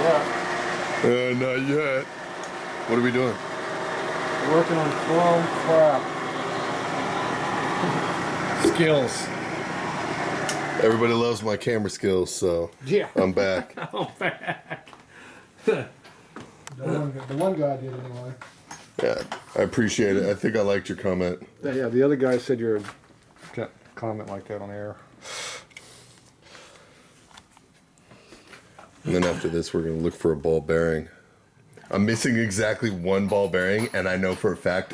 yet. Not yet. What are we doing? We're working on chrome crap. Skills. Everybody loves my camera skills, so Yeah. I'm back. I'm back. The one guy did anyway. Yeah, I appreciate it. I think I liked your comment. Yeah, the other guy said you're a comment like that on air. And then after this, we're going to look for a ball bearing. I'm missing exactly one ball bearing, and I know for a fact,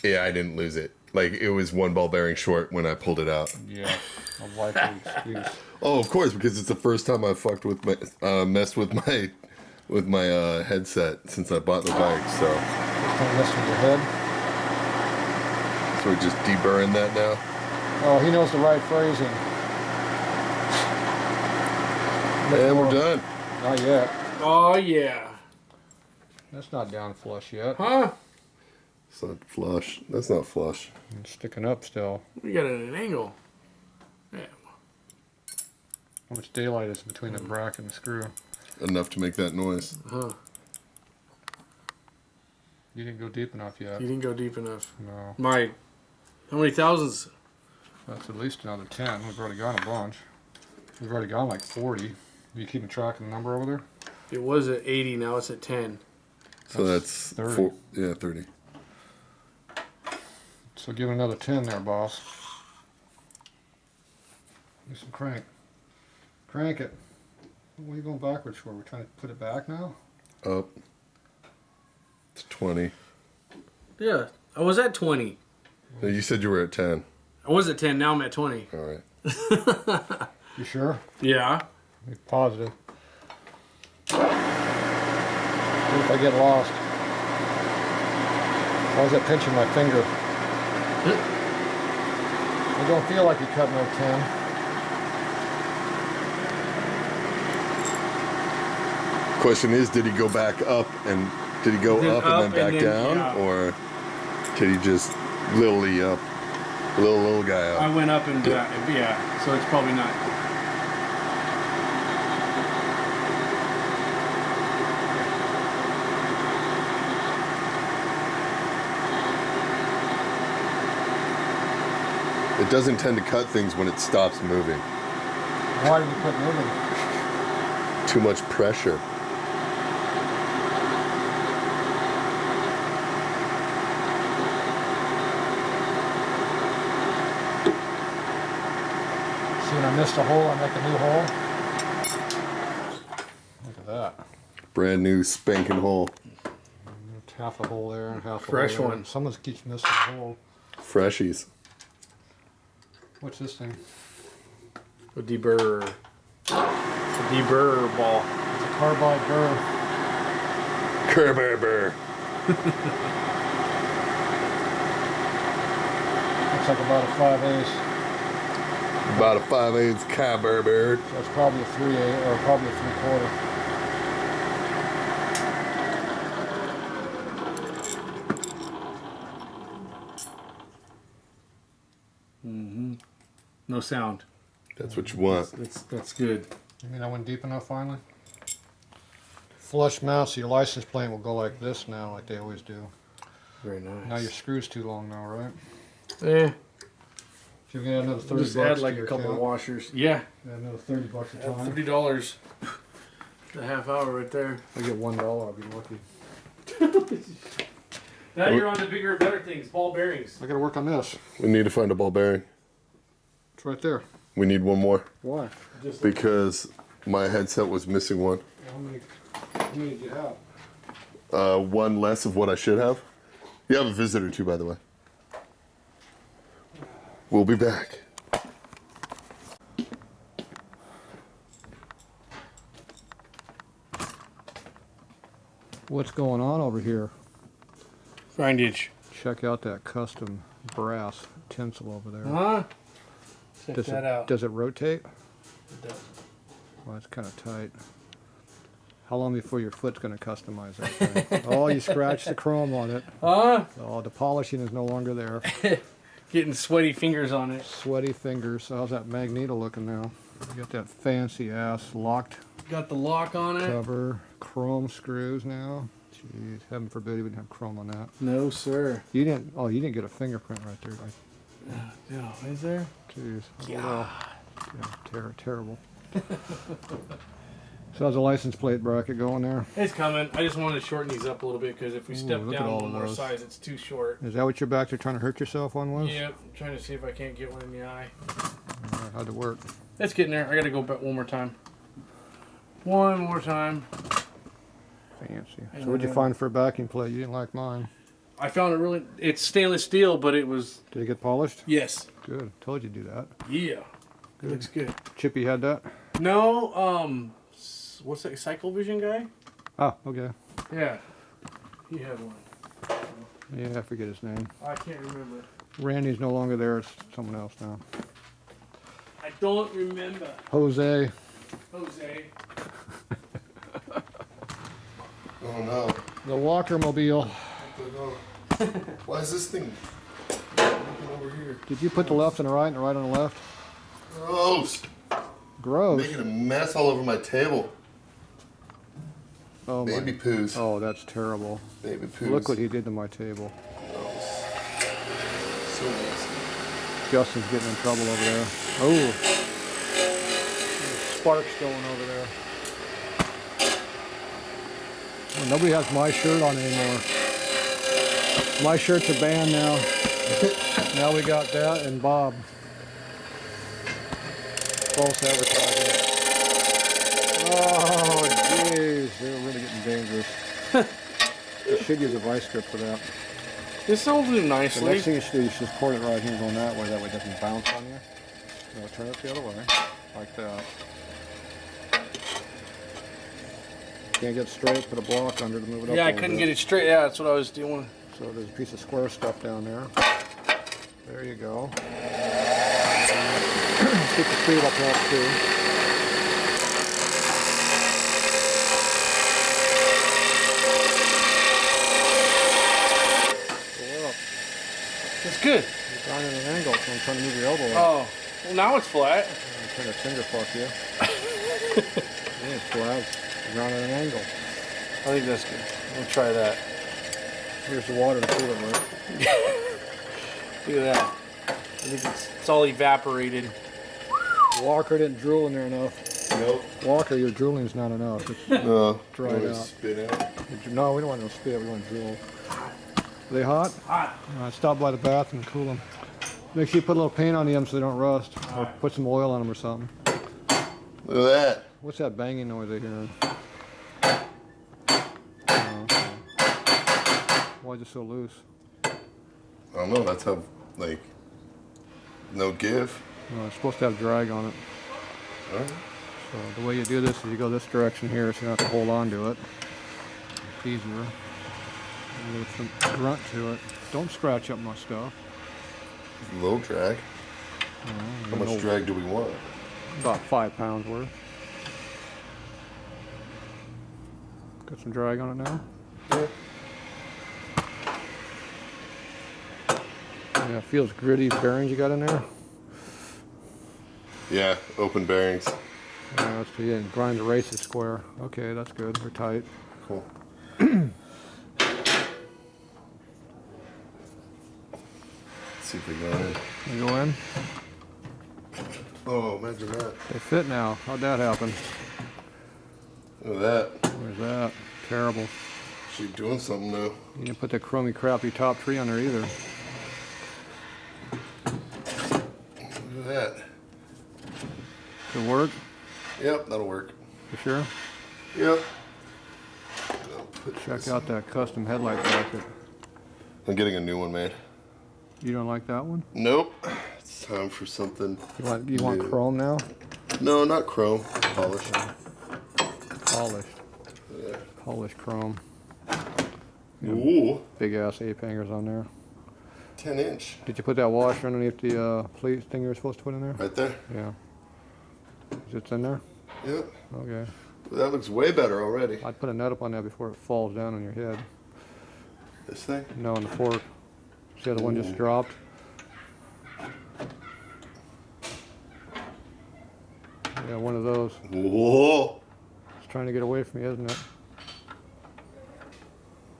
yeah, I didn't lose it. Like, it was one ball bearing short when I pulled it out. Yeah, a likely excuse. Oh, of course, because it's the first time I've fucked with my, messed with my headset since I bought the bike, so. Don't mess with your head. So we're just deburring that now. Oh, he knows the right phrasing. And we're done. Not yet. Oh, yeah. That's not down flush yet. Huh? It's not flush. That's not flush. It's sticking up still. We got it at an angle. Yeah. How much daylight is between the bracket and the screw? Enough to make that noise. Huh. You didn't go deep enough yet. You didn't go deep enough. No. How many thousands? That's at least another 10. We've already gone a bunch. We've already gone like 40. Are you keeping track of the number over there? It was at 80, now it's at 10. So that's 30. 30. So give it another 10 there, boss. Do some crank. Crank it. What are you going backwards for? We're trying to put it back now? Up. It's 20. Yeah, I was at 20. You said you were at 10. I was at 10, now I'm at 20. All right. You sure? Yeah. Be positive. What if I get lost? Why is that pinching my finger? I don't feel like you cut no 10. Question is, did he go back up and did he go up and then back down, yeah. or did he just literally up, little guy up? I went up and yeah, so it's probably not. It doesn't tend to cut things when it stops moving. Why did you quit moving? Too much pressure. See, when I missed a hole, I make a new hole. Look at that. Brand new spanking hole. Half a hole there and half a Fresh hole there. one. Someone keeps missing a hole. Freshies. What's this thing? A deburr. A deburr ball. It's a carbide burr. Kerber. Looks like about a 5/8. About a 5/8 Kerber. So it's probably a 3/8 or probably a 3/4. No sound. That's what you want. That's good. You mean I went deep enough finally? Flush mount, so your license plate will go like this now, like they always do. Very nice. Now your screw's too long now, right? Eh. If you get another 30 Just bucks add to like your a couple of account, washers. Yeah. add another 30 bucks a time. $30. A half hour right there. I get $1, I'll be lucky. Now you're on the bigger and better things. Ball bearings. I gotta work on this. We need to find a ball bearing. It's right there. We need one more Why? because my headset was missing one. How many did you have? One less of what I should have. You have a visitor too, by the way. We'll be back. What's going on over here? Grindage. Check out that custom brass tinsel over there. Huh? Check Does that it, out. Does it rotate? It does. Well, it's kind of tight. How long before your foot's going to customize that thing? Oh, you scratched the chrome on it. Huh? Oh, the polishing is no longer there. Getting sweaty fingers on it. Sweaty fingers. How's that magneto looking now? You got that fancy ass locked got the lock on it. Cover, chrome screws now. Jeez, heaven forbid you wouldn't have chrome on that. No, sir. You didn't. Oh, you didn't get a fingerprint right there. Yeah, is there? Jeez. Yeah. Yeah, terrible. So how's the license plate bracket going there? It's coming. I just wanted to shorten these up a little bit because if we step look at down all one of more those. size, it's too short. Is that what you're back there trying to hurt yourself on with? Yep. I'm trying to see if I can't get one in the eye. How'd it work? It's getting there. I got to go back one more time. One more time. Fancy. So what'd you find for a backing plate? You didn't like mine. I found it really. It's stainless steel, but it was. Did it get polished? Yes. Good. Told you to do that. Yeah. It looks good. Chippy had that? No. What's that? Cycle Vision guy? Oh, okay. Yeah. He had one. Yeah, I forget his name. I can't remember. Randy's no longer there. It's someone else now. I don't remember. Jose. Jose. Oh no. The Walker Mobile. Why is this thing looking over here? Did you put the left on the right and the right on the left? Gross. Gross. Making a mess all over my table. Oh, Baby poos. Oh, that's terrible. Baby poos. Look what he did to my table. So nasty. Justin's getting in trouble over there. Oh. Sparks going over there. Well, nobody has my shirt on anymore. My shirt's a band now. Now we got that and Bob. False advertising. Oh, jeez. They're really getting dangerous. You should use a vice grip for that. This will do The nicely. next thing you should do, you should just port it right here going that way. That way it doesn't bounce on you. Now turn it the other way, like that. Can't get straight, put a block under to move it up. Yeah, I a little couldn't bit. get it straight. Yeah, that's what I was doing. So there's a piece of square stuff down there. There you go. Keep the speed up helps too. Go up. It's good. You're down at an angle, so I'm trying to move your elbow up. Oh, well now it's flat. I'm trying to finger fuck you. Yeah, it's flat. You're down at an angle. I think that's good. We'll try that. Here's the water to cool it with. Look at that. I think it's all evaporated. Walker didn't drool in there enough. Nope. Walker, your drooling's not enough. It's No. dried You out. wanna spit out. No, we don't want no spit. We want drool. Are they hot? Hot. Stop by the bathroom and cool them. Make sure you put a little paint on them so they don't rust. Or put some oil on them or something. Look at that. What's that banging noise I hear? Oh, okay. Why is it so loose? I don't know. That's how, like, no give. No, it's supposed to have drag on it. Alright. So the way you do this is you go this direction here, so you don't have to hold on to it. It's easier. And with some grunt to it. Don't scratch up my stuff. Low drag. How much drag do we want? About 5 pounds worth. Got some drag on it now. Yeah. Yeah, it feels gritty bearings you got in there. Yeah, open bearings. Yeah, let's see. And grind the races square. Okay, that's good. They're tight. Cool. Let's see if we go in. You go in. Oh, imagine that. They fit now. How'd that happen? Look at that. Where's that? Terrible. She's doing something now. You didn't put that chromey crappy top tree on there either. Look at that. Could work, Yep, that'll work. for sure. Yep. I'll put Check this- out that custom headlight bracket. I'm getting a new one made. You don't like that one? Nope. It's time for something. You want new. chrome now? No, not chrome. Polish. Polished. Yeah. Polished chrome. Ooh. Big ass ape hangers on there. 10-inch. Did you put that washer underneath the plate thing you were supposed to put in there? Right there. Yeah. It's in there? Yep. Okay. That looks way better already. I'd put a net up on that before it falls down on your head. This thing? No, on the fork. See how the one just Ooh. dropped? Yeah, one of those. Whoa. trying to get away from you, isn't it?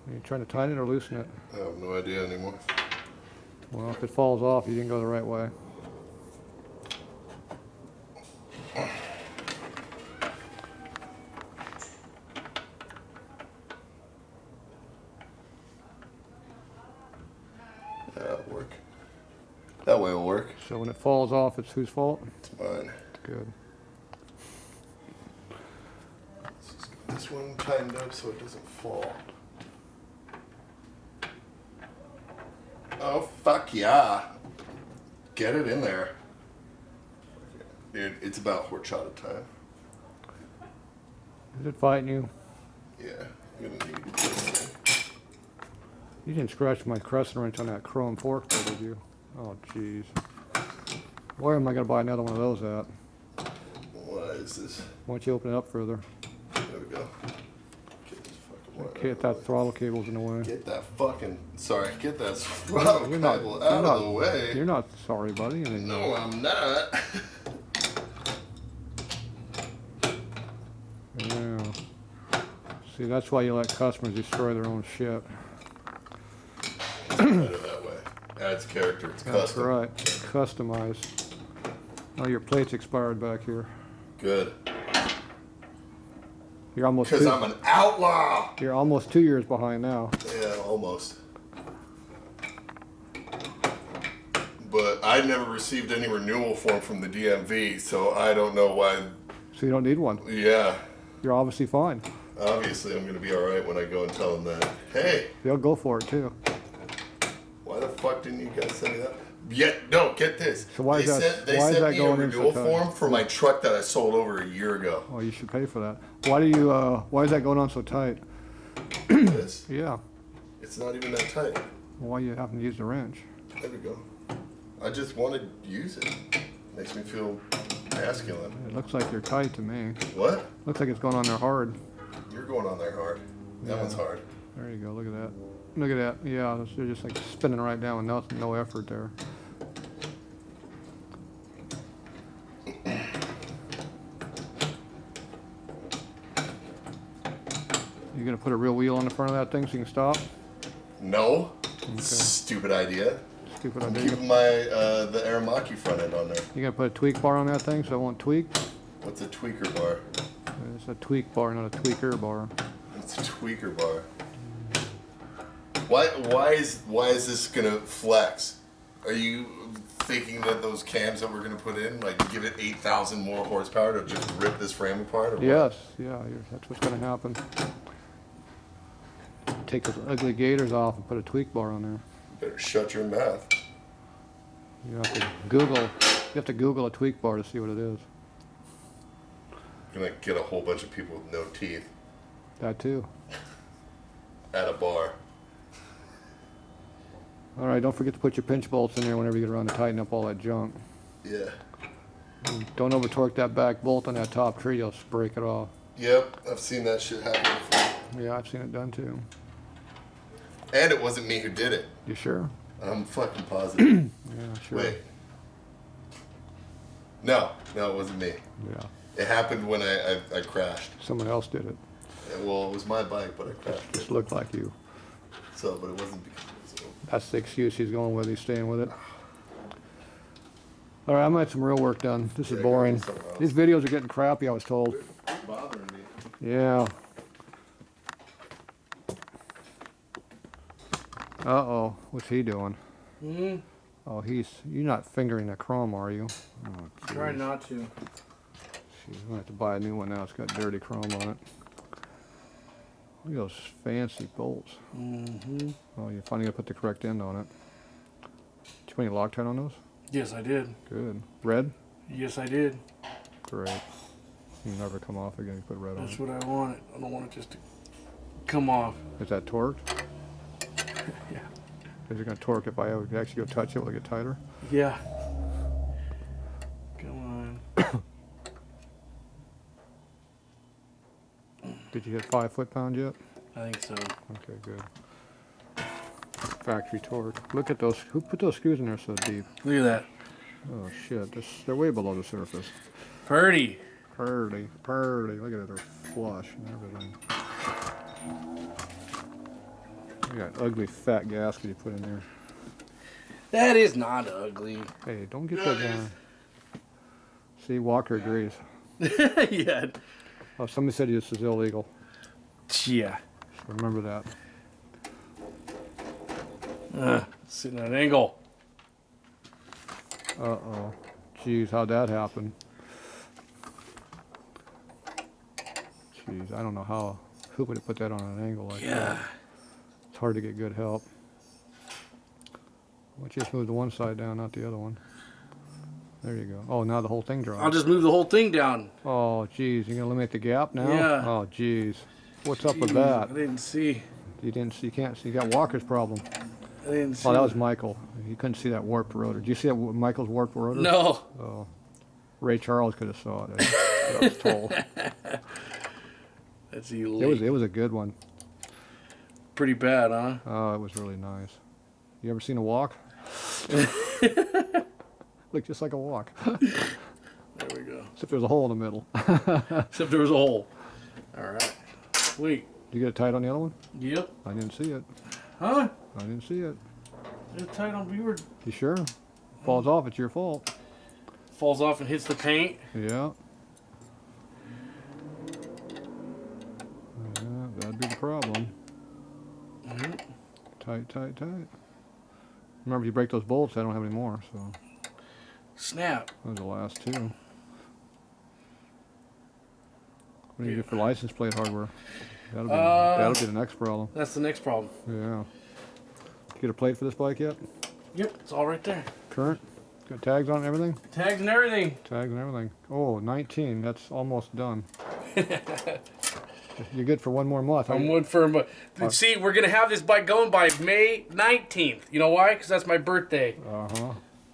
Are you trying to tighten it or loosen it? I have no idea anymore. Well, if it falls off, you didn't go the right way. That'll work. That way will work. So when it falls off, it's whose fault? It's mine. Good. Let's just get this one tightened up so it doesn't fall. Oh, fuck yeah. Get it in there. Dude, it's about horchata time. Is it fighting you? Yeah, I'm gonna need this thing. You didn't scratch my crescent wrench on that chrome fork, though, did you? Oh, jeez. Where am I going to buy another one of those at? What is this? Why don't you open it up further? There we go. Get this fucking wire Get that throttle cable's in the way. Get that fucking. Sorry, get that throttle cable out of the way. You're not sorry, buddy. I mean, No, I'm not. yeah. See, that's why you let customers destroy their own shit. Better that way. Adds character. It's That's custom. right. Customized. Oh, your plate's expired back here. Good. You're almost Because I'm an outlaw. You're almost 2 years behind now. Yeah, almost. But I never received any renewal form from the DMV, so I don't know why. So you don't need one. Yeah. You're obviously fine. Obviously, I'm going to be alright when I go and tell them that. Hey, They'll go for it too. why the fuck didn't you guys send me that? Yeah, no, get this. So why is that- They why is sent that me a going in so renewal tight? form for my truck that I sold over a year ago. Oh, you should pay for that. Why do you? Why is that going on so tight? This. Yeah. It's not even that tight. Why you having to use the wrench? There we go. I just want to use it. Makes me feel masculine. It looks like you're tight to me. What? Looks like it's going on there hard. You're going on there hard. That Yeah. one's hard. There you go. Look at that. Look at that. Yeah, they're just like spinning right down with no effort there. You gonna put a real wheel on the front of that thing so you can stop? No. Stupid idea. Stupid I'm idea. keeping my the Aramaki front end on there. You gonna put a tweak bar on that thing so it won't tweak? What's a tweaker bar? It's a tweak bar, not a tweaker bar. It's a tweaker bar. Why is this gonna flex? Are you thinking that those cams that we're gonna put in, like, give it 8,000 more horsepower to just rip this frame apart? Or what? Yes, yeah, that's what's gonna happen. Take those ugly gators off and put a tweak bar on there. Better shut your mouth. You have to Google. You have to Google a tweak bar to see what it is. Gonna get a whole bunch of people with no teeth That too. at a bar. All right, don't forget to put your pinch bolts in there whenever you get around to tighten up all that junk. Yeah. And don't over torque that back bolt on that top tree; you'll just break it off. Yep, I've seen that shit happen before. Yeah, I've seen it done too. And it wasn't me who did it. You sure? I'm fucking positive. Yeah, sure. Wait. No, it wasn't me. Yeah, It happened when I crashed. someone else did it. Well, it was my bike, but I crashed. Just looked like you. So, but it wasn't because it was. That's the excuse he's going with. He's staying with it. All right, I'm gonna have some real work done. This is Yeah, boring. go do something else. These videos are getting crappy, I was told. It's bothering me. Yeah. Uh-oh, what's he doing? Hmm. Oh, you're not fingering the chrome, are you? Oh, Try jeez. not to. Jeez, I'm gonna have to buy a new one now. It's got dirty chrome on it. Look at those fancy bolts. Mm-hmm. Oh, you're finally gonna put the correct end on it. Did you put any Loctite on those? Yes, I did. Good. Red? Yes, I did. Great. You'll never come off again. You put red on That's it. what I wanted. I don't want it just to come off. Is that torqued? Yeah. Is it gonna torque if I actually go touch it? Will it get tighter? Yeah. Come on. Did you hit 5 foot-pounds yet? I think so. Okay, good. Factory torque. Look at those. Who put those screws in there so deep? Look at that. Oh shit! They're way below the surface. Purdy. Purdy. Look at it. They're flush and everything. You got ugly fat gasket you put in there. That is not ugly. Hey, don't get that down. See, Walker agrees. Yeah. Oh, somebody said this is illegal. Yeah. Remember that. Sitting at an angle. Uh-oh. Jeez, how'd that happen? Jeez, I don't know how. Who would have put that on an angle like that? It's hard to get good help. Why don't you just move the one side down, not the other one? There you go. Oh, now the whole thing drops. I'll just move the whole thing down. Oh, jeez, you're gonna eliminate the gap now? Yeah. Oh, jeez. What's up with that? I didn't see. You didn't see, you can't see. You got Walker's problem. I didn't see. Oh, that was Michael. You couldn't see that warped rotor. Did you see that Michael's warped rotor? No. Oh, Ray Charles could have saw it. I was told. That's elite. It was a good one. Pretty bad, huh? Oh, it was really nice. You ever seen a walk? Looked just like a walk. There we go. Except there's a hole in the middle. Except there was a hole. All right. Sweet. Did you get it tight on the other one? Yep. I didn't see it. Huh? I didn't see it. It's tight on viewer. You sure? Falls off, it's your fault. Falls off and hits the paint. Yeah. Yeah, that'd be the problem. Mm-hmm. Tight, tight, tight. Remember, if you break those bolts, I don't have any more, so. Snap. Those are the last two. What do you do for license plate hardware? That'll be the next problem. That's the next problem. Yeah. You get a plate for this bike yet? Yep, it's all right there. Current? Got tags on it and everything? Tags and everything. Tags and everything. Oh, 19. That's almost done. You're good for one more month. I'm wood firm, but see, we're gonna have this bike going by May 19th. You know why? Because that's my birthday. Uh-huh.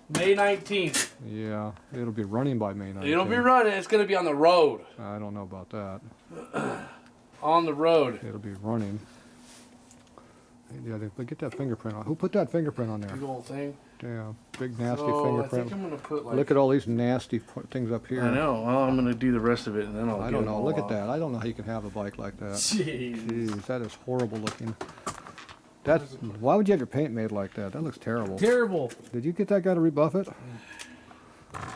May 19th. Yeah. It'll be running by May 19th. It'll be running. It's gonna be on the road. I don't know about that. On the road. It'll be running. Yeah, they get that fingerprint on. Who put that fingerprint on there? Big old thing. Yeah, big nasty So I fingerprint. think I'm gonna put like. Look at all these nasty things up here. I know. Well, I'm gonna do the rest of it and then I'll. I don't know. Look at that. I don't know how you can have a bike like that. Jeez. Jeez, that is horrible looking. That's why would you have your paint made like that? That looks terrible. Terrible. Did you get that guy to rebuff it?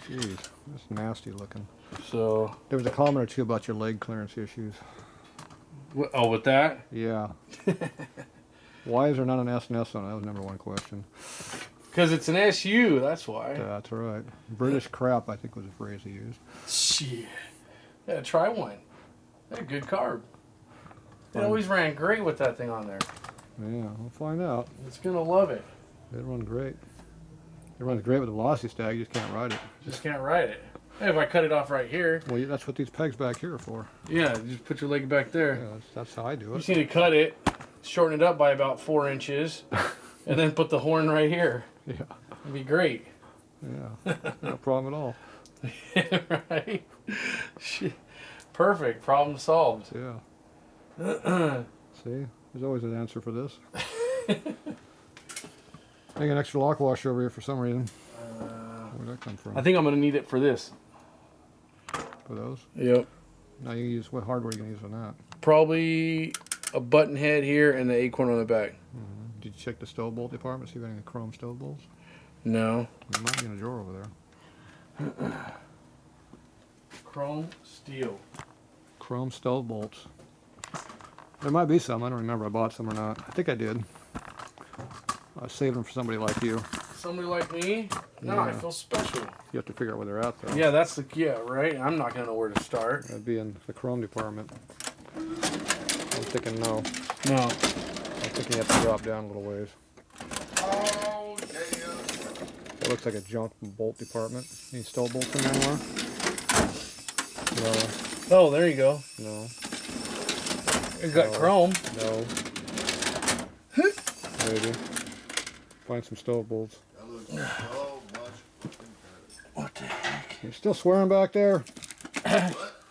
Jeez, that's nasty looking. So. There was a comment or two about your leg clearance issues. Oh, with that? Yeah. Why is there not an S&S on it? That was number one question. Because it's an SU. That's why. That's right. British crap, I think was the phrase he used. Shit. Yeah, try one. They're a good carb. It always ran great with that thing on there. Yeah, we'll find out. It's gonna love it. It runs great. It runs great with the Velocity Stag. You just can't ride it. Just can't ride it. Hey, if I cut it off right here. Well, yeah, that's what these pegs back here are for. Yeah, just put your leg back there. Yeah, that's how I do You it. just need to cut it, shorten it up by about 4 inches, and then put the horn right here. Yeah. It'd be great. Yeah. No problem at all. Right? Shit. Perfect. Problem solved. Yeah. See? There's always an answer for this. I got an extra lock washer over here for some reason. Where'd that come from? I think I'm going to need it for this. For those? Yep. Now you use, what hardware are you going to use on that? Probably a button head here and the acorn on the back. Mm-hmm. Did you check the stove bolt department, see if any chrome stove bolts? No. There might be in a drawer over there. Chrome steel. Chrome stove bolts. There might be some. I don't remember if I bought some or not. I think I did. I saved them for somebody like you. Somebody like me? No, I Yeah. feel special. You have to figure out where they're at, though. Yeah, that's the, yeah, right? I'm not going to know where to start. That'd be in the chrome department. I'm thinking no. No. I'm thinking you have to drop down a little ways. Oh, yeah. It looks like a junk bolt department. Any stove bolts in there anymore? No. Oh, there you go. No. It got No. chrome. No. Maybe. Find some stove bolts. That looks so much fucking better. What the heck? You still swearing back there? What?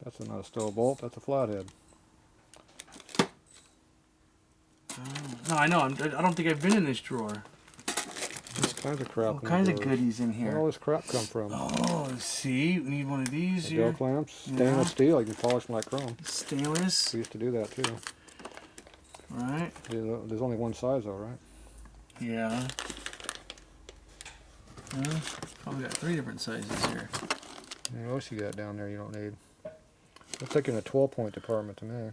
That's not a stove bolt. That's a flathead. No, I know. I don't think I've been in this drawer. All kinds of crap. All kinds of goodies in Where all here. this crap come from? Oh, see, we need one of these The Dell here. clamps, Yeah. stainless steel. You can polish them like chrome. Stainless. We used to do that too. Right. There's only one size though, right? Yeah. Probably got 3 different sizes here. What else you got down there you don't need? Looks like you're in a 12-point department to me.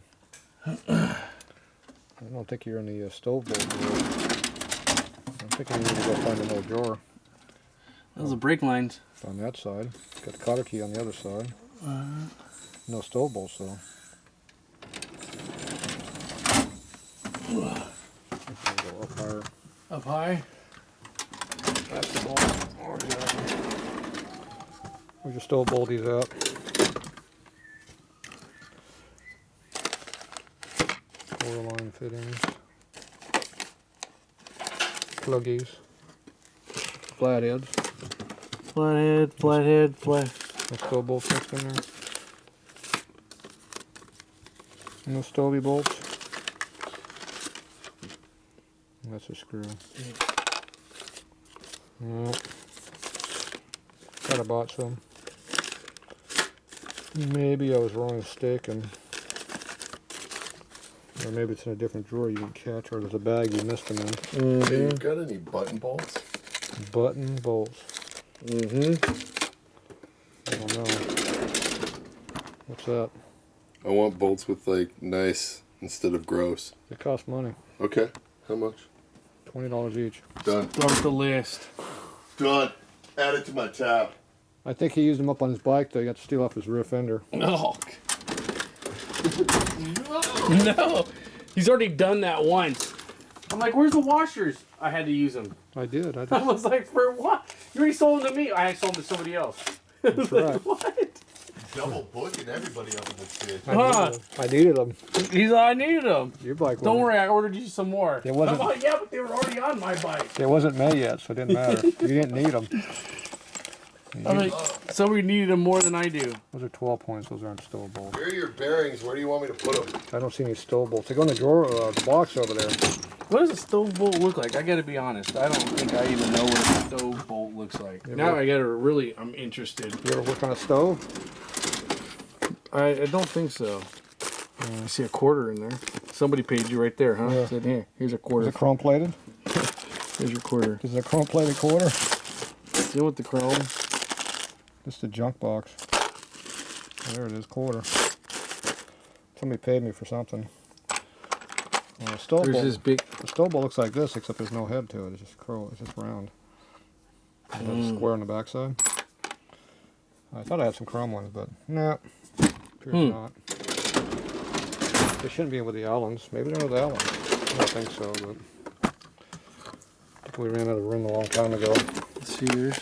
I don't think you're in the stove bolt drawer. I'm thinking you need to go find another drawer. Those are brake lines. On that side. Got the cotter key on the other side. No stove bolts though. Go up higher. Up high. That's the bolt. Where's your stove bolties at? Quarter line fittings. Pluggies. Flatheads. Flathead. No stove bolts mixed in there. No stovey bolts. That's a screw. Nope. Thought I bought some. Maybe I was wrong mistaken. Or maybe it's in a different drawer you didn't catch, or there's a bag you missed them in. Hey, you got any button bolts? Button bolts. I don't know. What's that? I want bolts with like nice instead of gross. They cost money. Okay. How much? $20 each. Done. Start the list. Done. Add it to my tab. I think he used them up on his bike though. He got to steal off his rear fender. No. No. He's already done that once. I'm like, where's the washers? I had to use them. I did. I I just, was like, for what? You already sold them to me. I sold them to somebody else. I was That's like, right. what? Double booking everybody up in this bitch. I needed them. He's like, I needed them. Your bike Don't wasn't- worry, I ordered you some more. It wasn't- I'm like, yeah, but they were already on my bike. It wasn't May yet, so it didn't matter. You didn't need them. I'm like, somebody needed them more than I do. Those are 12 points. Those aren't stove bolts. Where are your bearings? Where do you want me to put them? I don't see any stove bolts. They go in the drawer, the box over there. What does a stove bolt look like? I gotta be honest. I don't think I even know what a stove bolt looks like. Now I gotta really, I'm interested. You ever work on a stove? I don't think so. I see a quarter in there. Somebody paid you right there, huh? Yeah. Said, here, here's a Is quarter. it chrome plated? Here's your quarter. Is it a chrome plated quarter? Deal with the chrome. Just a junk box. There it is, quarter. Somebody paid me for something. Stove There's bolt. this big. The stove bolt looks like this, except there's no head to it. It's just curl. It's just round. It has a square on the backside. I thought I had some chrome ones, but no, appears not. They shouldn't be with the Allens. Maybe they're with the Allens. I don't think so, but I think we ran out of room a long time ago. Let's see, there's.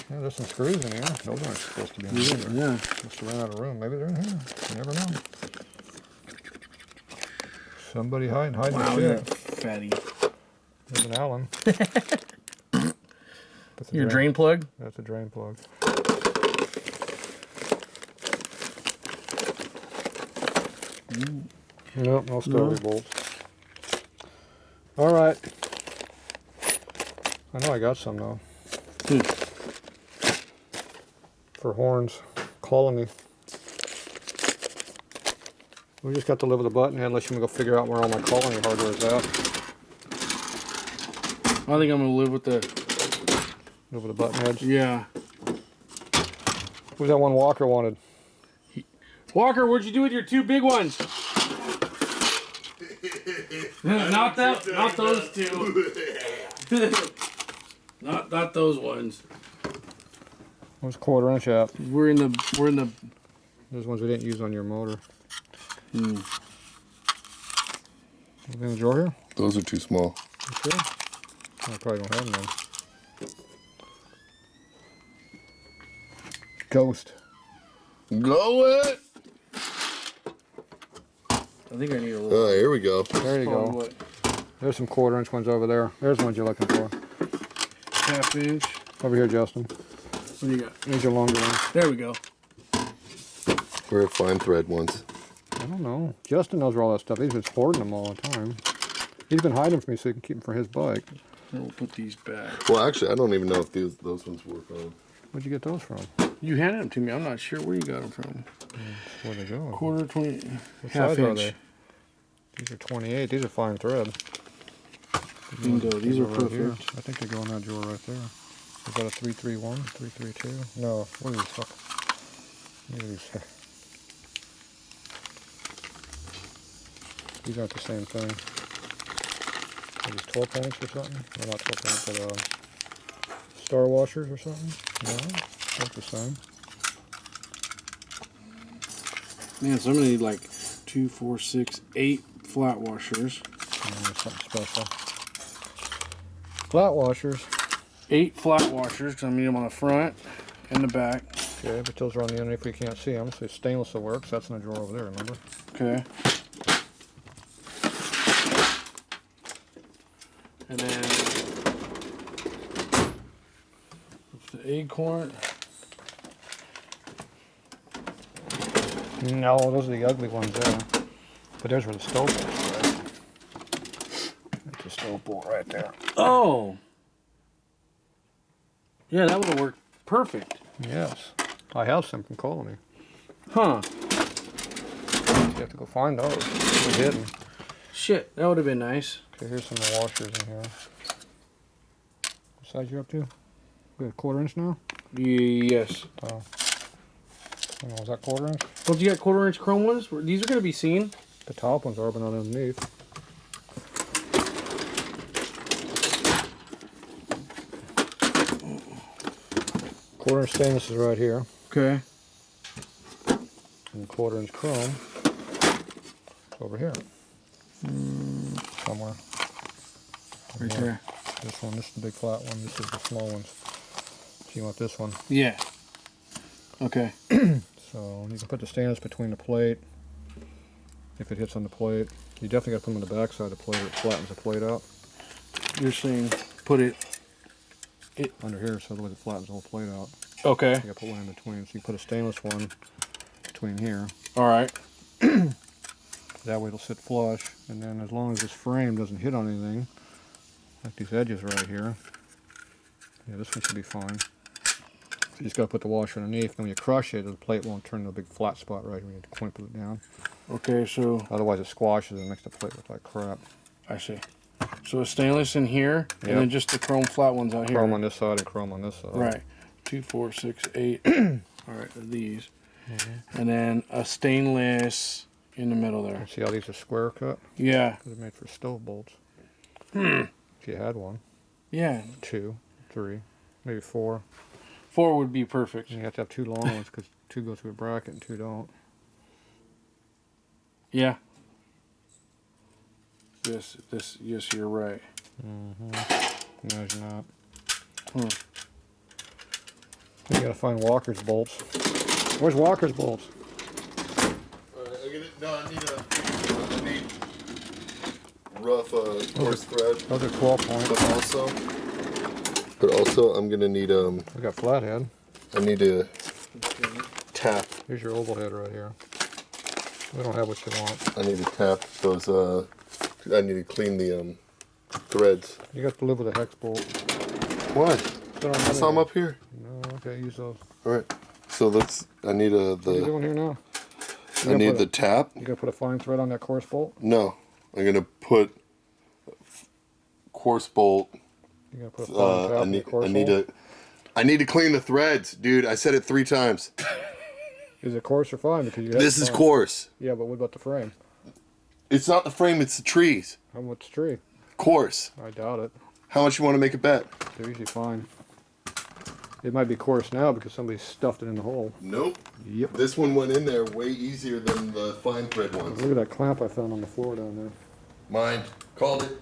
Yeah, there's some screws in here. Those aren't supposed to be in here. Yeah. Must have ran out of room. Maybe they're in here. You never know. Somebody hide Wow, the you're shit. fatty. There's an Allen. That's a Your drain plug? That's a drain plug. Nope, no stove bolts. All right. I know I got some though. For horns, calling me. We just got to live with a button head unless you want to go figure out where all my calling hardware is at. I think I'm gonna live with the. Live with the button heads. Yeah. Who's that one Walker wanted? Walker, what'd you do with your 2 big ones? Not that. Not those 2. Not those ones. Where's 1/4 inch at? We're in the. Those ones we didn't use on your motor. Anything in the drawer here? Those are too small. You sure? I probably don't have them then. Ghost. Go it! I think I need a little. Oh, here we go. There you go. What? There's some 1/4 inch ones over there. There's the ones you're looking for. 1/2 inch. Over here, Justin. What do you got? These are longer ones. There we go. We're fine thread ones. I don't know. Justin knows where all that stuff is. He's been hoarding them all the time. He's been hiding from me so he can keep them for his bike. We'll put these back. Well, actually, I don't even know if those ones work on. Where'd you get those from? You handed them to me. I'm not sure where you got them from. Where'd they go? Quarter, 20, What half size inch. are they? These are 28. These are fine thread. Bingo. These are go right here. perfect. I think they go in that drawer right there. Is that a 331? 332? No. What are these? Fuck. What are these? These aren't the same thing. Are these 12 points or something? No, not 12 points, but star washers or something? No, not the same. Man, so I'm gonna need like 2, 4, 6, 8 flat washers. Something special. Flat washers. 8 flat washers because I need them on the front and the back. Okay, but those are on the end if we can't see them. So stainless will work. So that's in the drawer over there, remember? Okay. And then it's the acorn. No, those are the ugly ones there. But there's where the stove is, right? That's the stove bolt right there. Oh. Yeah, that would have worked perfect. Yes. I have some from Colony. Huh. You have to go find those. They're hidden. Shit, that would have been nice. Okay, here's some of the washers in here. What size you up to? We got a 1/4 inch now? Yes. Oh. Oh, was that 1/4 inch? Well, you got 1/4 inch chrome ones? These are going to be seen. The top ones are, but not underneath. Quarter inch stainless is right here. Okay. And 1/4 inch chrome over here. Somewhere. Right Yeah. there. This one, this is the big flat one, this is the small ones. So you want this one. Yeah. Okay. So you can put the stainless between the plate. If it hits on the plate. You definitely got to put them on the back side of the plate or it flattens the plate out. You're saying put it... Under here, so otherwise it flattens the whole plate out. Okay. You got to put one in between. So you put a stainless one between here. Alright. That way it'll sit flush. And then as long as this frame doesn't hit on anything, like these edges right here, yeah, this one should be fine. So you just got to put the washer underneath. And when you crush it, the plate won't turn into a big flat spot right when you clamp it down. Okay, so... Otherwise it squashes and makes the plate look like crap. I see. So a stainless in here, Yep. and then just the chrome flat ones out here. Chrome on this side and chrome on this side. Right. 2, 4, 6, 8. Alright, these. And then a stainless in the middle there. See how these are square cut? Yeah. Because they're made for stove bolts. If you had one, Yeah. 2, 3, maybe 4. 4 would be perfect. And you have to have 2 long ones because 2 go through a bracket and 2 don't. Yeah. Yes, you're right. No, you're not. Hmm. You gotta find Walker's bolts. Where's Walker's bolts? I need rough coarse thread, Those are 12 points. but also I'm gonna need We got flathead. I need a tap. Here's your oval head right here. We don't have what you want. I need to tap those. I need to clean the threads. You got to live with a hex bolt. What? Put on I saw them up here. No, okay, use those. All right. So let's. I need a What are you the. doing here now? I need the tap. You gotta put a fine thread on that coarse bolt? No, I'm gonna put coarse bolt. You gotta put a fine tap I on the need. coarse I need bolt? to. I need to clean the threads, dude. I said it 3 times. Is it coarse or fine? Because you have This is fine. coarse. Yeah, but what about the frame? It's not the frame. It's the trees. How much tree? Coarse. I doubt it. How much you want to make a bet? They're usually fine. It might be coarse now because somebody stuffed it in the hole. Nope. Yep. This one went in there way easier than the fine thread ones. Look at that clamp I found on the floor down there. Mine. Called it.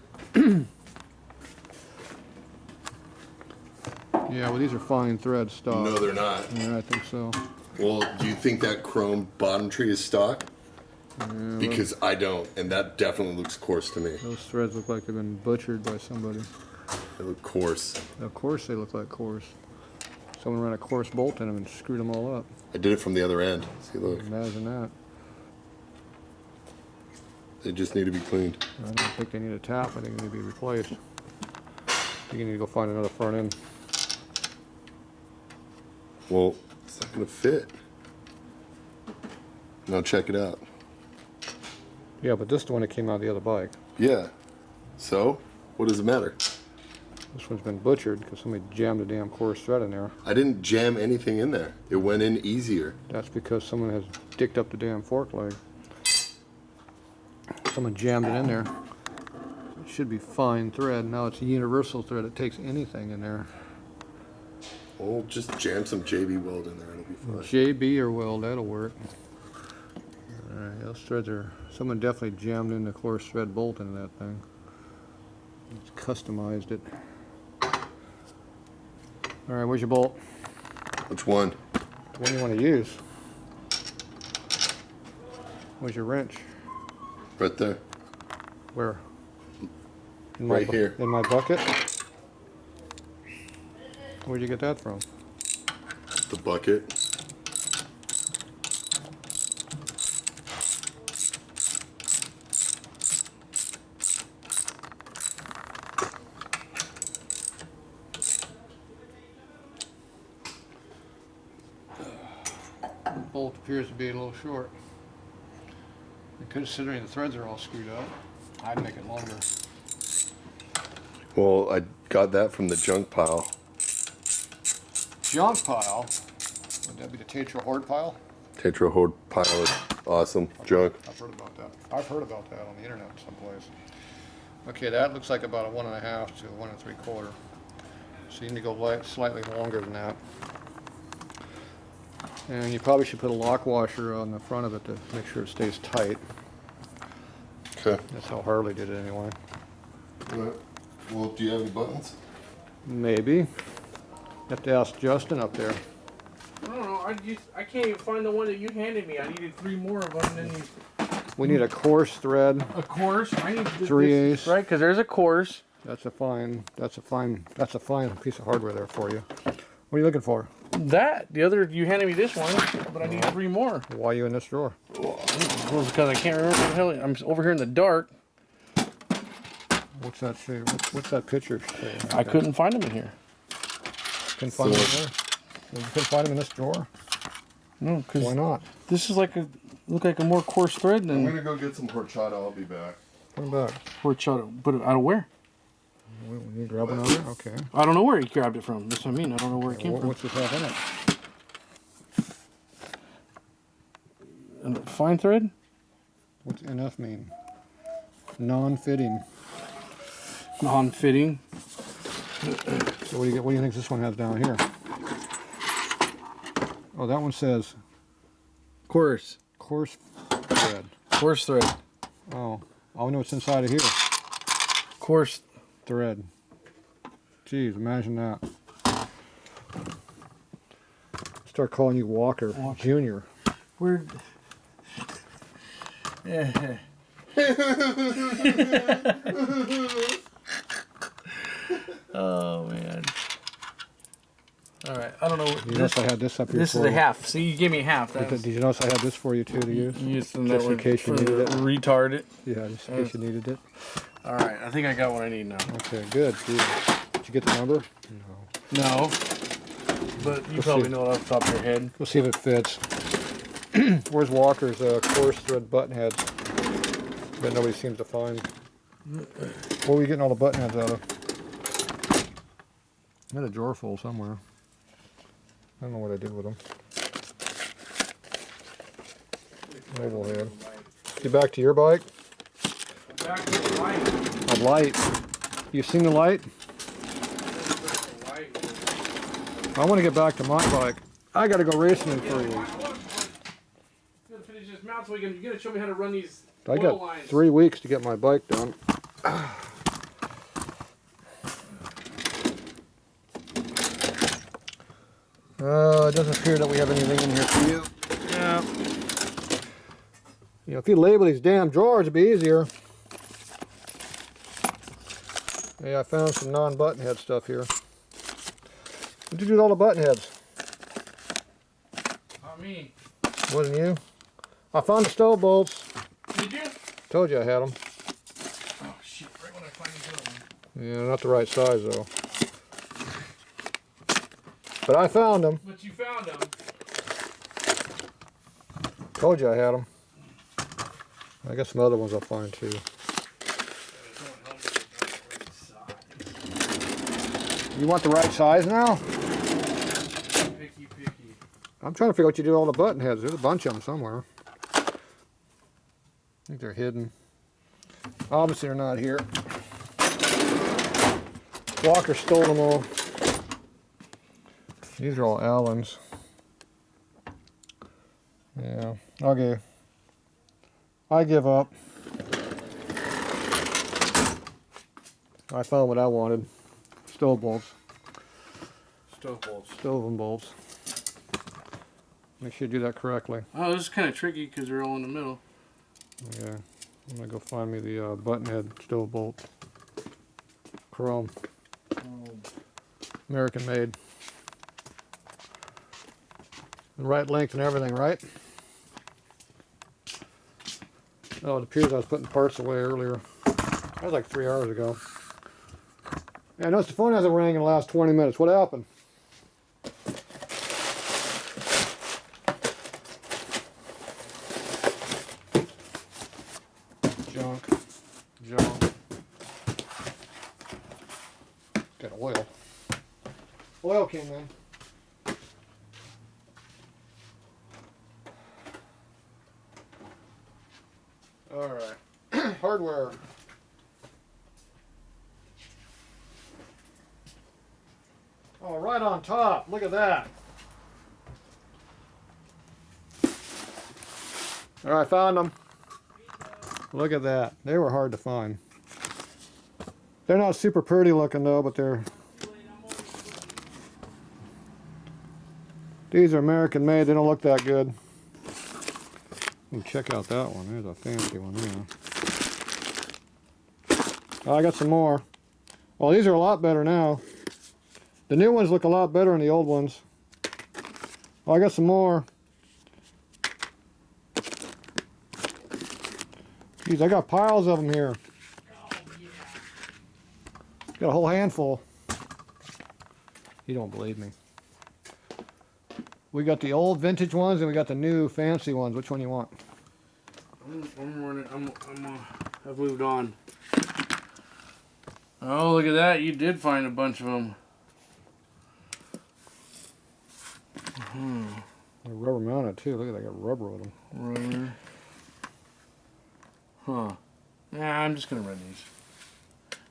Yeah, well these are fine thread stock. No, they're not. Yeah, I think so. Well, do you think that chrome bottom tree is stock? Because I don't, and that definitely looks coarse to me. Those threads look like they've been butchered by somebody. They look coarse. Of course they look like coarse. Someone ran a coarse bolt in them and screwed them all up. I did it from the other end. See, look. Imagine that. They just need to be cleaned. I don't think they need a tap. I think they need to be replaced. You need to go find another front end. Well, it's not gonna fit. Now check it out. Yeah, but this is the one that came out of the other bike. Yeah. So, what does it matter? This one's been butchered because somebody jammed a damn coarse thread in there. I didn't jam anything in there. It went in easier. That's because someone has dicked up the damn fork leg. Someone jammed it in there. It should be fine thread. Now it's a universal thread. It takes anything in there. Well, just jam some JB weld in there. It'll be fine. JB or weld, that'll work. Alright, those threads are... Someone definitely jammed in the coarse thread bolt into that thing. It's customized it. Alright, where's your bolt? Which one? The one you want to use. Where's your wrench? Right there. Where? In Right here. In my bucket? Where'd you get that from? The bucket. The bolt appears to be a little short. And considering the threads are all screwed up, I'd make it longer. Well, I got that from the junk pile. Junk pile? Would that be the Tatro hoard pile? Tatro hoard pile is awesome. Junk. I've heard about that. I've heard about that on the internet someplace. Okay, that looks like about a 1.5 to 1 3/4. So you need to go slightly longer than that. And you probably should put a lock washer on the front of it to make sure it stays tight. Okay. That's how Harley did it anyway. Alright. Well, do you have any buttons? Maybe. You have to ask Justin up there. I don't know. I can't even find the one that you handed me. I needed 3 more of them. And then We need a coarse thread. a course. I need 3/8. right, because there's a course. That's a fine piece of hardware there for you. What are you looking for? The other, you handed me this one, but I need 3 more. Why are you in this drawer? Well, because I can't remember what the hell. I'm over here in the dark. What's that say? What's that picture say? I couldn't find them in here. Couldn't find them in there? You couldn't find them in this drawer? No, because Why not? this is like look like a more coarse thread I'm than gonna go get some horchata. I'll be back. Put them back. horchata. But out of where? You grab another? Okay. I don't know where he grabbed it from. That's what I mean. I don't know where it came from. What's this have in it? And fine thread? What's NF mean? Non-fitting. Non-fitting. So what do you think this one has down here? Oh, that one says Coarse. coarse thread. Coarse thread. Oh, I know what's inside of here. Coarse. Thread. Jeez, imagine that. Start calling you Walker Jr. Where? Yeah. Oh man. All right. I don't know. You notice I had this up here This for is a you. half. See, you gave me a half. Did you notice I had this for you too to use? Just in case you needed it. Retard it. Yeah, just in case you needed it. All right. I think I got what I need now. Okay, good. Did you get the number? No. No. But you probably know it off the top of your head. We'll see if it fits. Where's Walker's coarse thread button heads that nobody seems to find? Where are we getting all the button heads out of? I had a drawer full somewhere. I don't know what I did with them. Oval head. Get back to your bike. Back to the light. A light. You seen the light? I want to get back to my bike. I got to go racing in 3 weeks. Finish this mount so you gotta show me how to run these. I got 3 weeks to get my bike done. It doesn't appear that we have anything in here for you. Yeah. You know, if you label these damn drawers, it'd be easier. Yeah, I found some non-button head stuff here. What'd you do with all the button heads? Not me. Wasn't you? I found the stove bolts. Did you? Told you I had them. Oh shit! Right when I find these other ones. Yeah, not the right size though. But I found them. But you found them. Told you I had them. I got some other ones I'll find too. You want the right size now? Picky, picky. I'm trying to figure out what you do with all the button heads. There's a bunch of them somewhere. I think they're hidden. Obviously they're not here. Walker stole them all. These are all Allen's. Yeah, okay. I give up. I found what I wanted. Stove bolts. Stove bolts. Stove and bolts. Make sure you do that correctly. Oh, this is kind of tricky because they're all in the middle. Yeah, I'm gonna go find me the button head stove bolt. Chrome. American made. The right length and everything, right? Oh, it appears I was putting parts away earlier. That was like 3 hours ago. Yeah, I noticed the phone hasn't rang in the last 20 minutes. What happened? Junk. Junk. Got oil. Oil came in. All right. Hardware. Oh, right on top. Look at that. All right, found them. Look at that. They were hard to find. They're not super pretty looking though, but they're... These are American made. They don't look that good. Check out that one. There's a fancy one here. Oh, I got some more. Well, these are a lot better now. The new ones look a lot better than the old ones. Oh, I got some more. Geez, I got piles of them here. Got a whole handful. You don't believe me. We got the old vintage ones and we got the new fancy ones. Which one do you want? I've moved on. Oh, look at that. You did find a bunch of them. They're rubber mounted too. Look at that. They got rubber with them. Rubber. Huh. Nah, I'm just going to run these.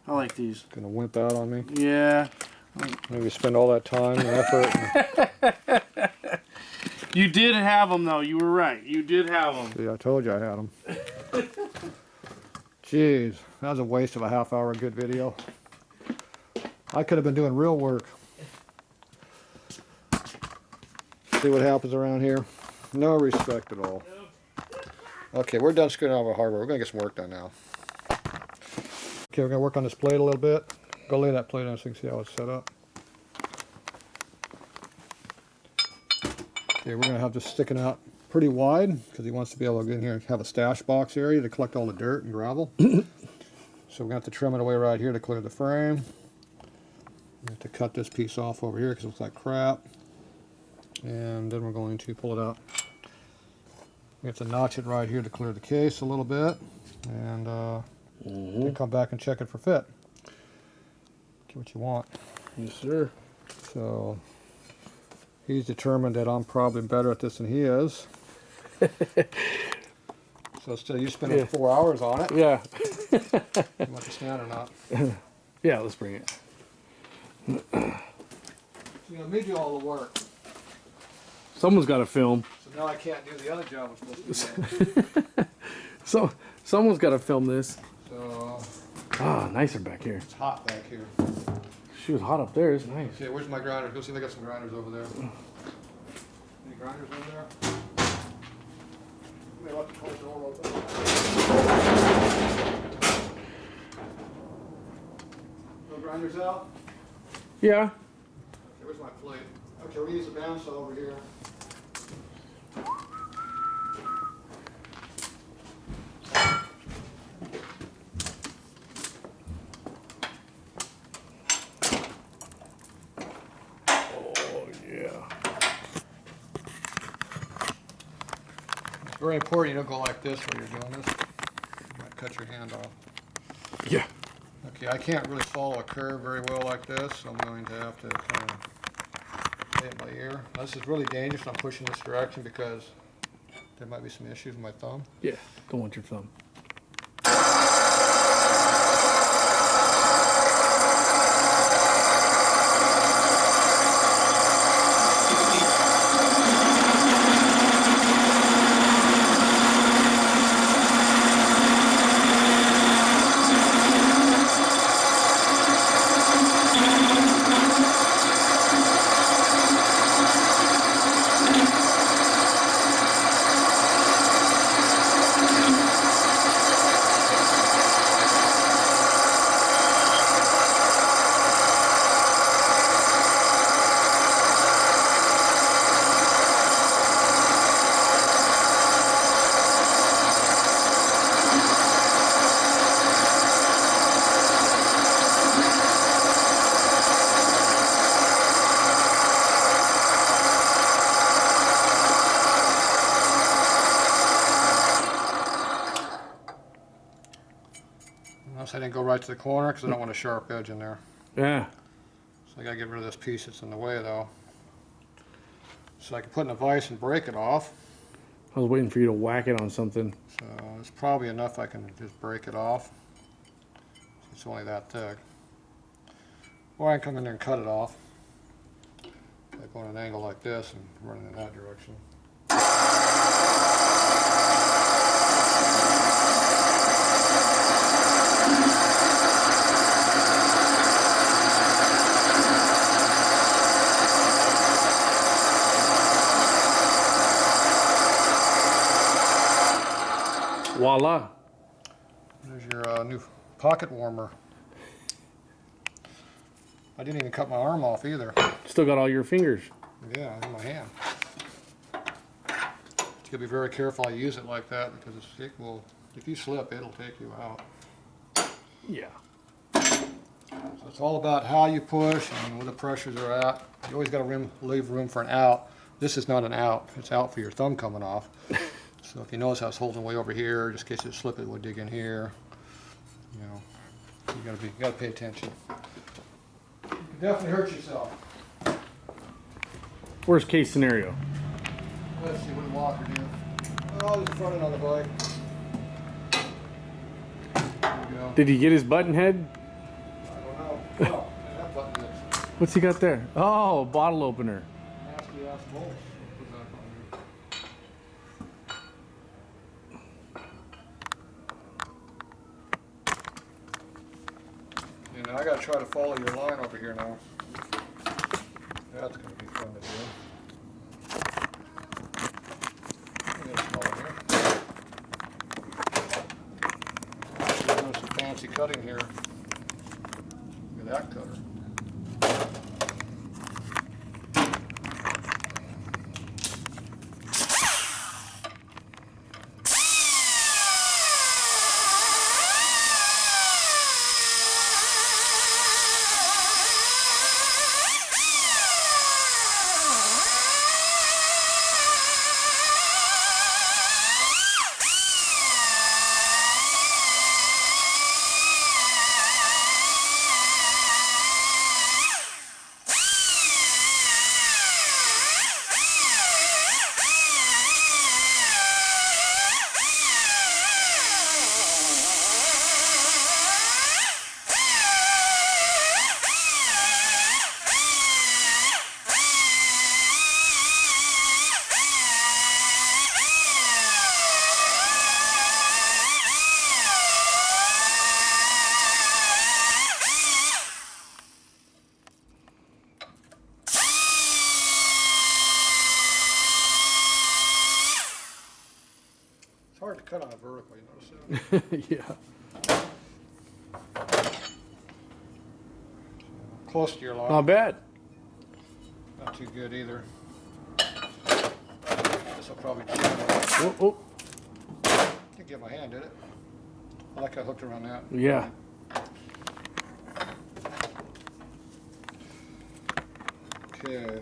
I like these. Gonna wimp out on me? Yeah. Maybe spend all that time and effort. You did have them, though. You were right. You did have them. See, I told you I had them. Jeez, that was a waste of a half hour of good video. I could have been doing real work. See what happens around here. No respect at all. Okay, we're done screwing out of our hardware. We're gonna get some work done now. Okay, we're gonna work on this plate a little bit. Go lay that plate on so you can see how it's set up. Okay, we're gonna have this sticking out pretty wide because he wants to be able to get in here and have a stash box area to collect all the dirt and gravel. So we're gonna have to trim it away right here to clear the frame. We have to cut this piece off over here because it looks like crap. And then we're going to pull it out. We have to notch it right here to clear the case a little bit. And we'll come back and check it for fit. Get what you want. Yes, sir. So he's determined that I'm probably better at this than he is. So instead of you spending 4 hours on it, Yeah. you want the stand or not? Yeah, let's bring it. So me do all the work. Someone's got to film. So now I can't do the other job I'm supposed to be doing. So someone's got to film this. So Ah, nicer back here. it's hot back here. She was hot up there. It's nice. Okay, where's my grinders? Go see if I got some grinders over there. Any grinders over there? Let me let the whole door open. No grinders out? Yeah. Okay, where's my plate? Okay, we'll use the bandsaw over here. Oh Very important you don't go like this while you're doing this. You might cut your hand off. Yeah. Okay, I can't really follow a curve very well like this, so I'm going to have to kind of play it by ear. Now, this is really dangerous. I'm pushing this direction because there might be some issues with my thumb. Yeah. Don't want your thumb. Notice I didn't go right to the corner because I don't want a sharp edge in there. Yeah. So I gotta get rid of this piece that's in the way though. So I can put in a vise and break it off. I was waiting for you to whack it on something. So it's probably enough I can just break it off. It's only that thick. Or I can come in there and cut it off. Like on an angle like this and running in that direction. Voila. There's your new pocket warmer. I didn't even cut my arm off either. Still got all your fingers. Yeah, in my hand. You gotta be very careful I use it like that because it will, if you slip, it'll take you out. Yeah. So it's all about how you push and where the pressures are at. You always gotta leave room for an out. This is not an out. It's out for your thumb coming off. So if you notice I was holding way over here, just in case it slip, it would dig in here. You know, you gotta pay attention. You can definitely hurt yourself. Worst case scenario. Let's see what the walker do. Oh, there's a front end on the bike. There you go. Did he get his button head? I don't know. Oh, that button is What's he got there? Oh, a bottle opener. nasty ass bolts. Put that on there. You know, I gotta try to follow your line over here now. That's gonna be fun to do. Get a small one here. Doing some fancy cutting here. Look at that cutter. It's hard to cut on a vertical, you notice that? Yeah. Close to your line. Not bad. Not too good either. This will probably cheat. I Oh, can't get my hand, did it? I like I hooked around that. oh. Yeah. Okay.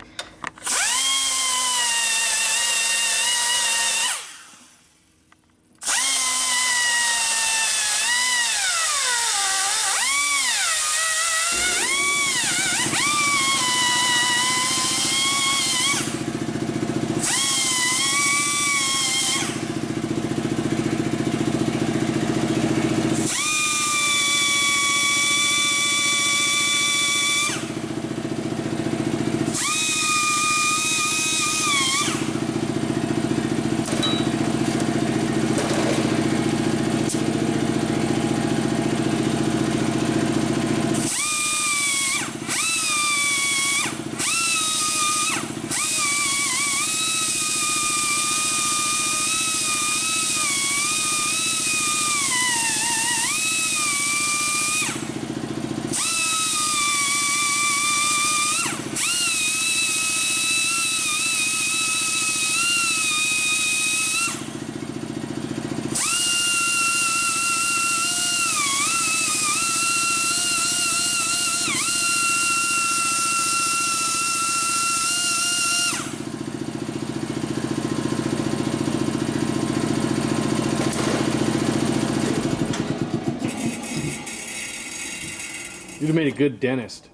You'd have made a good dentist.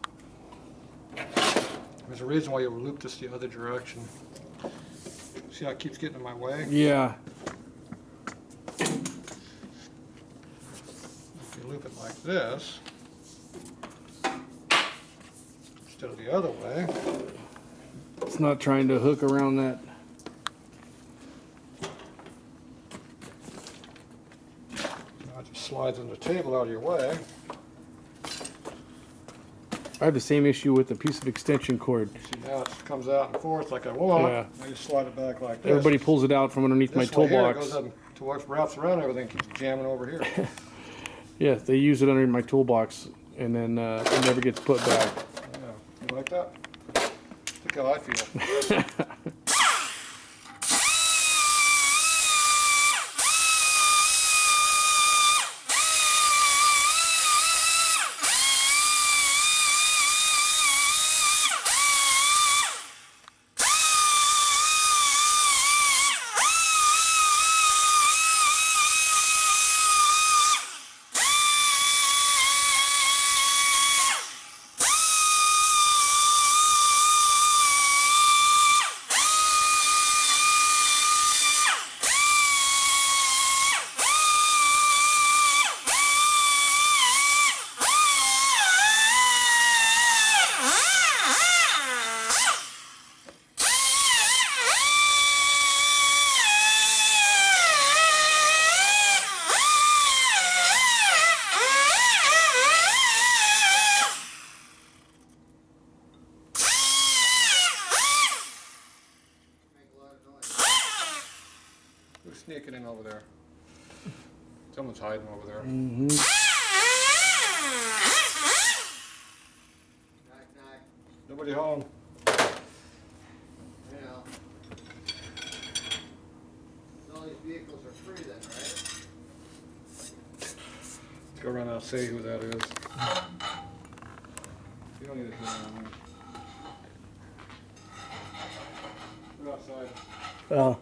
There's a reason why you loop this the other direction. See how it keeps getting in my way? Yeah. If you loop it like this, instead of the other way, It's not trying to hook around that. now it just slides on the table out of your way. I have the same issue with a piece of extension cord. See, now it comes out and forth like a wall. Yeah. I just slide it back like this. Everybody pulls it out from underneath my This way here, it toolbox. goes up towards, wraps around everything, keeps jamming over here. Yeah, they use it underneath my toolbox, and then it never gets put back. Yeah. You like that? Look how I feel. Who's sneaking in over there? Someone's hiding over there. Mm-hmm. Nobody home. You know, all these vehicles are free then, right? Let's go around and see who that is. You don't need to hear on there. Go outside. Oh.